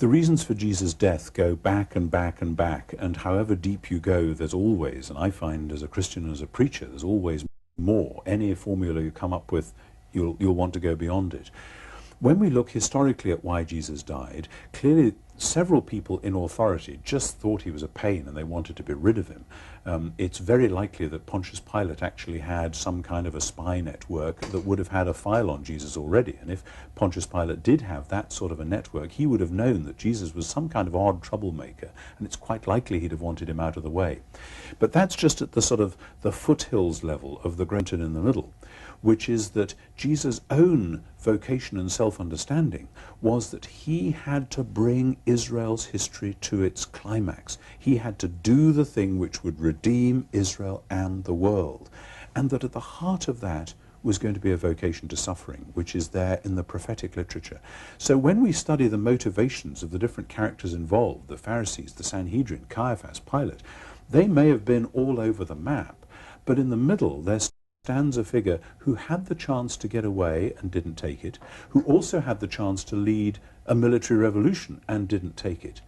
The reasons for Jesus' death go back and back and back, and however deep you go, there's always, and I find as a Christian and as a preacher, there's always more. Any formula you come up with, you'll want to go beyond it. When we look historically at why Jesus died, clearly several people in authority just thought he was a pain and they wanted to be rid of him. It's very likely that Pontius Pilate actually had some kind of a spy network that would have had a file on Jesus already. And if Pontius Pilate did have that sort of a network, he would have known that Jesus was some kind of odd troublemaker, and it's quite likely he'd have wanted him out of the way. But that's just at the sort of the foothills level of the mountain in the middle, which is that Jesus' own vocation and self-understanding was that he had to bring Israel's history to its climax. He had to do the thing which would redeem Israel and the world. And that at the heart of that was going to be a vocation to suffering, which is there in the prophetic literature. So when we study the motivations of the different characters involved, the Pharisees, the Sanhedrin, Caiaphas, Pilate, they may have been all over the map, but in the middle there stands a figure who had the chance to get away and didn't take it, who also had the chance to lead a military revolution and didn't take it,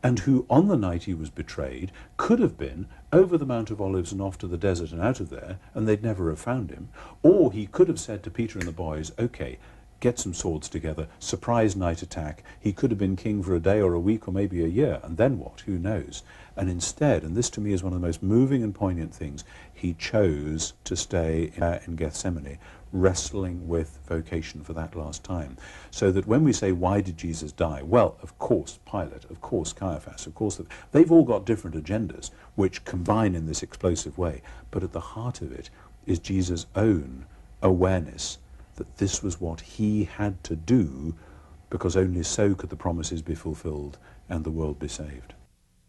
and who on the night he was betrayed could have been over the Mount of Olives and off to the desert and out of there, and they'd never have found him. Or he could have said to Peter and the boys, okay, get some swords together, surprise night attack. He could have been king for a day or a week or maybe a year, and then what? Who knows? And instead, and this to me is one of the most moving and poignant things, he chose to stay in Gethsemane, wrestling with vocation for that last time. So that when we say, why did Jesus die? Well, of course Pilate, of course Caiaphas, of course they've all got different agendas which combine in this explosive way. But at the heart of it is Jesus' own awareness that this was what he had to do, because only so could the promises be fulfilled and the world be saved.